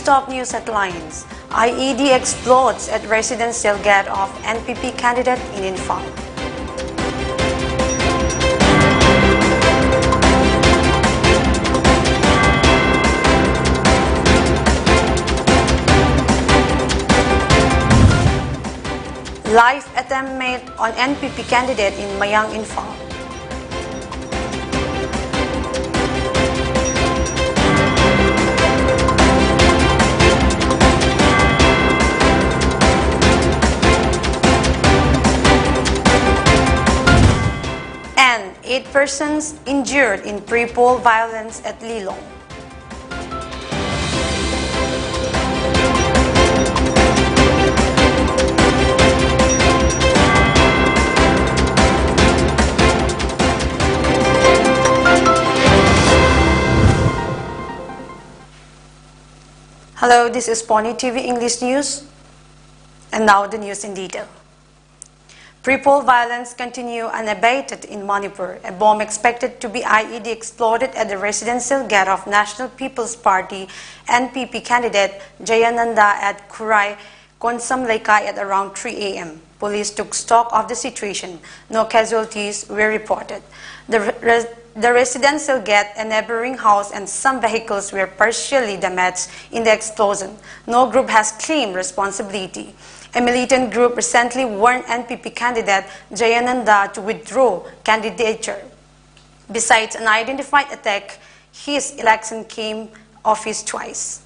Today's top news headlines: IED explodes at residential gate of NPP candidate in Infal. Live attempt made on NPP candidate in Mayang Infal. And 8 persons injured in pre-poll violence at Lilong. Hello, this is Pony TV English News, and now the news in detail. Pre-poll violence continue unabated in Manipur. A bomb expected to be IED exploded at the residential gate of National People's Party NPP candidate Jayananda at Kurai, Konsam Laikai at around 3 a.m. Police took stock of the situation. No casualties were reported. The residential gate, a neighboring house, and some vehicles were partially damaged in the explosion. No group has claimed responsibility. A militant group recently warned NPP candidate Jayananda to withdraw candidature. Besides an identified attack, his election came office twice.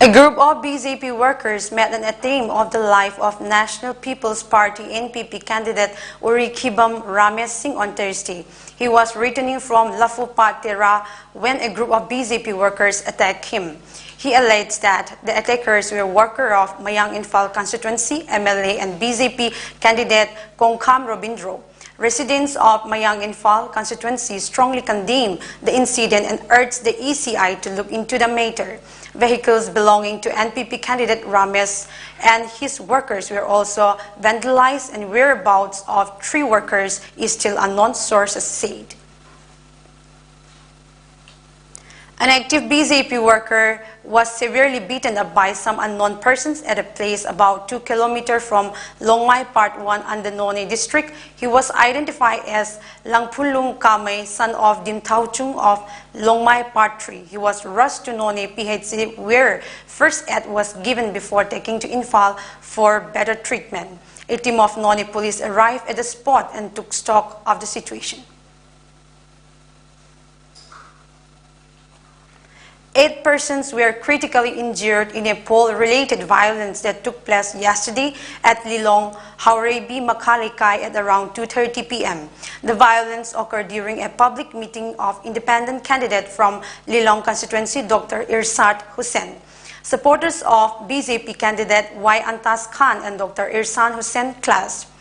A group of BJP workers met an attempt of the life of National People's Party NPP candidate Urikibam Ramesh Singh on Thursday. He was returning from Lafupatera when a group of BJP workers attacked him. He alleged that the attackers were workers of Mayang Infal constituency, MLA and BJP candidate Kongkham Robindro. Residents of Mayang Infal constituency strongly condemned the incident and urged the ECI to look into the matter. Vehicles belonging to NPP candidate Ramesh and his workers were also vandalized, and whereabouts of 3 workers is still unknown, sources said. An active BJP worker was severely beaten up by some unknown persons at a place about 2 kilometers from Longmai Part 1 Andanone district. He was identified as Langpulung Kamay, son of Dimtauchung of Longmai Part 3. He was rushed to None PHC where first aid was given before taken to Infal for better treatment. A team of None police arrived at the spot and took stock of the situation. 8 persons were critically injured in a poll-related violence that took place yesterday at Lilong, Haurebi, Makalikai at around 2:30 p.m. The violence occurred during a public meeting of independent candidate from Lilong constituency, Dr. Irsat Hussain. Supporters of BJP candidate Y. Antas Khan and Dr. Irsan Hussain clashed.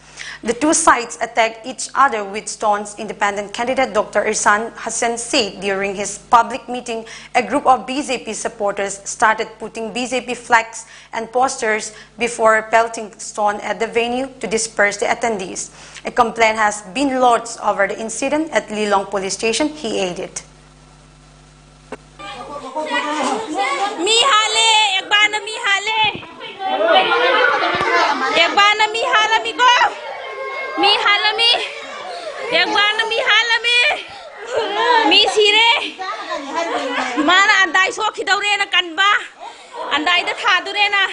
The two sides attacked each other with stones. Independent candidate Dr. Irsan Hussain said during his public meeting, a group of BJP supporters started putting BJP flags and posters before pelting stone at the venue to disperse the attendees. A complaint has been lodged over the incident at Lilong police station, he added. Mi sire mana andai so khidore na kanba andai da thadure na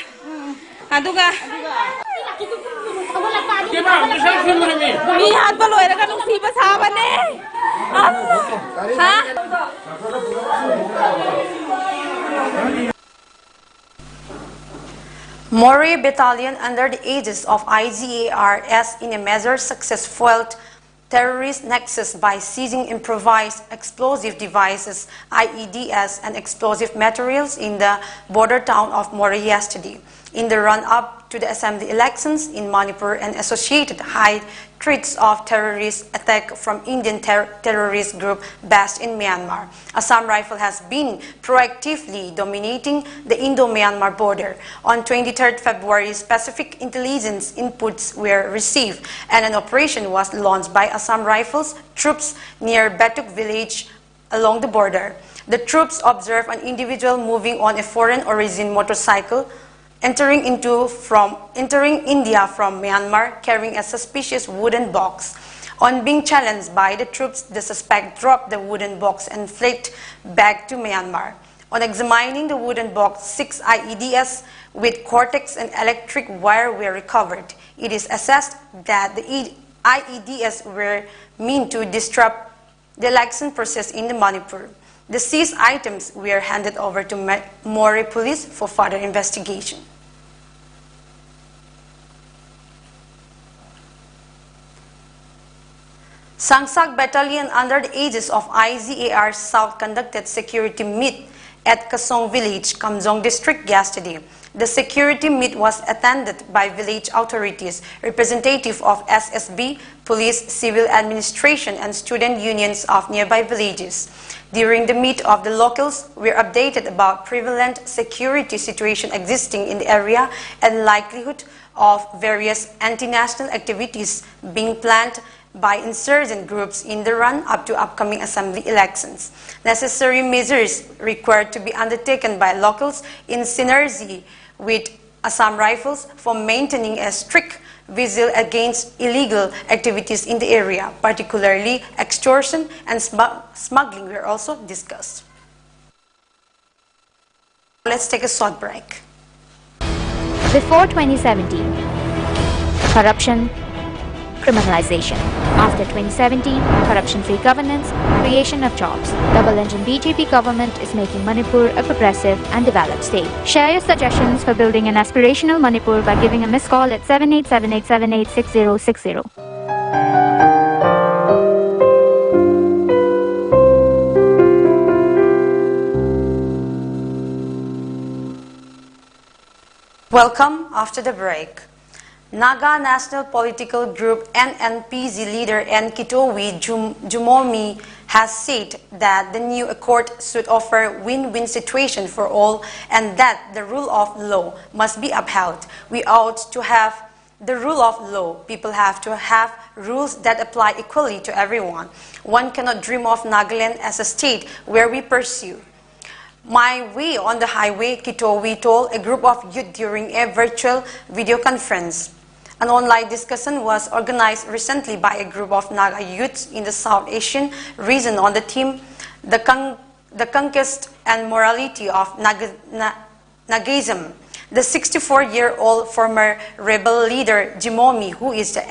aduga mi hat ba loira ka nusi ba sabane ha Mori Battalion under the aegis of IGARS in a measure success foiled terrorist nexus by seizing improvised explosive devices, IEDs, and explosive materials in the border town of Mori yesterday. In the run-up up to the assembly elections in Manipur and associated high threats of terrorist attack from Indian terrorist group based in Myanmar. Assam Rifle has been proactively dominating the Indo-Myanmar border. On 23rd February, specific intelligence inputs were received and an operation was launched by Assam Rifles troops near Betuk village along the border. The troops observed an individual moving on a foreign origin motorcycle entering India from Myanmar carrying a suspicious wooden box. On being challenged by the troops, the suspect dropped the wooden box and fled back to Myanmar. On examining the wooden box, 6 IEDs with cortex and electric wire were recovered. It is assessed that the IEDs were meant to disrupt the election process in the Manipur. The seized items were handed over to Mori police for further investigation. Sangsak Battalion under the aegis of IZAR South conducted security meet at Kasong village, Kamjong district yesterday. The security meet was attended by village authorities, representative of SSB, police, civil administration, and student unions of nearby villages. During the meet of the locals were updated about prevalent security situation existing in the area and likelihood of various anti-national activities being planned by insurgent groups in the run-up to upcoming assembly elections. Necessary measures required to be undertaken by locals in synergy with Assam Rifles for maintaining a strict vigil against illegal activities in the area, particularly extortion and smuggling were also discussed. Let's take a short break. Before 2017, corruption, criminalization. After 2017, corruption-free governance, creation of jobs. Double-engine BJP government is making Manipur a progressive and developed state. Share your suggestions for building an aspirational Manipur by giving a missed call at 7878786060. Welcome after the break. Naga National Political Group NNPZ leader N. Kitowi Jumomi has said that the new accord should offer win-win situation for all and that the rule of law must be upheld. We ought to have the rule of law. People have to have rules that apply equally to everyone. One cannot dream of Nagaland as a state where we pursue my way on the highway, Kitowi told a group of youth during a virtual video conference. An online discussion was organized recently by a group of Naga youths in the South Asian region on the theme, the conquest and morality of Nagaism. The 64-year-old former rebel leader Jimomi, who is the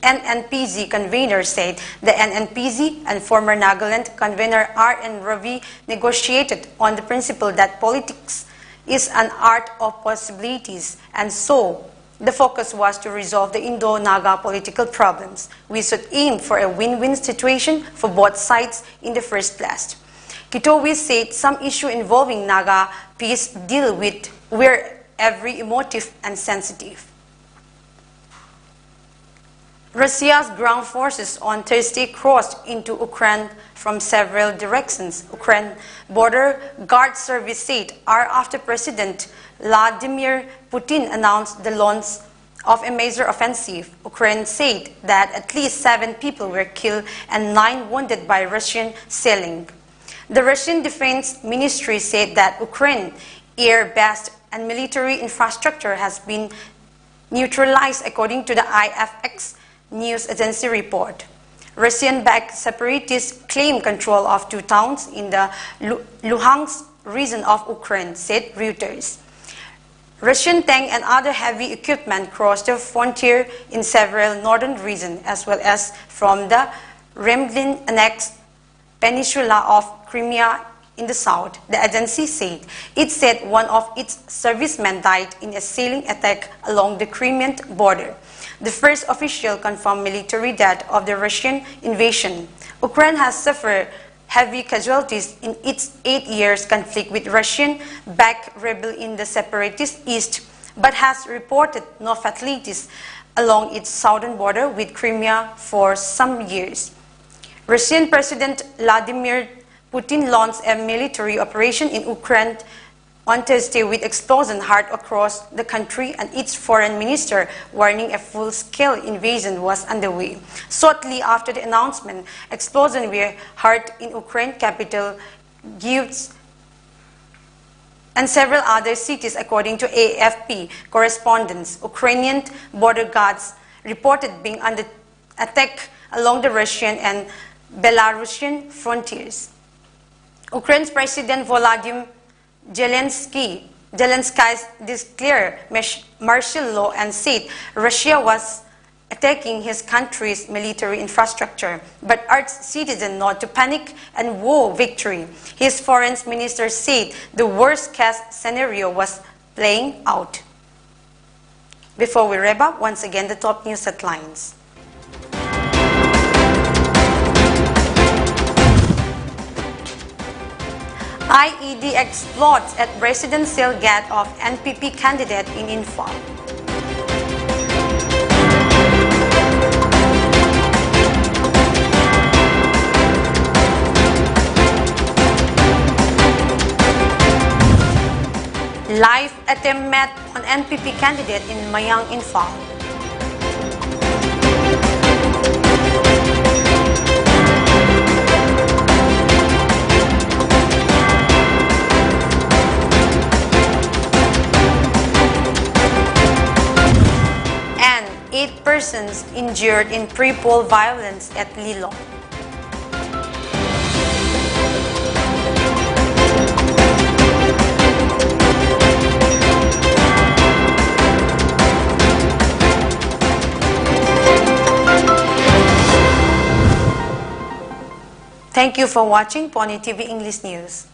NNPZ convener, said the NNPZ and former Nagaland convener R.N. Ravi negotiated on the principle that politics is an art of possibilities, and so the focus was to resolve the Indo-Naga political problems. We should aim for a win-win situation for both sides in the first place. Kitowi said some issue involving Naga peace deal with were every emotive and sensitive. Russia's ground forces on Thursday crossed into Ukraine from several directions. Ukraine Border Guard Service said hours after President Vladimir Putin announced the launch of a major offensive. Ukraine said that at least 7 people were killed and 9 wounded by Russian shelling. The Russian Defense Ministry said that Ukraine air-based and military infrastructure has been neutralized according to the IFX news agency report. Russian-backed separatists claim control of 2 towns in the Luhansk region of Ukraine, said Reuters. Russian tank and other heavy equipment crossed the frontier in several northern regions, as well as from the Kremlin-annexed peninsula of Crimea in the south, the agency said. It said one of its servicemen died in a sailing attack along the Crimean border, the first official confirmed military death of the Russian invasion. Ukraine has suffered heavy casualties in its 8 years conflict with Russian-backed rebels in the separatist east, but has reported no fatalities along its southern border with Crimea for some years. Russian President Vladimir Putin launched a military operation in Ukraine on Thursday with explosions heard across the country, and its foreign minister warning a full-scale invasion was underway. Shortly after the announcement, explosions were heard in Ukraine capital Kyiv and several other cities, according to AFP correspondents. Ukrainian border guards reported being under attack along the Russian and Belarusian frontiers. Ukraine's President Volodymyr Zelensky declared martial law and said Russia was attacking his country's military infrastructure, but urged citizens not to panic and woo victory. His foreign minister said the worst-case scenario was playing out. Before we wrap up, once again the top news headlines. IED explodes at presidential gate of NPP candidate in Imphal. Live attempt met on NPP candidate in Mayang, Imphal. And 8 persons injured in pre-poll violence at Lilong. Thank you for watching Pony TV English News.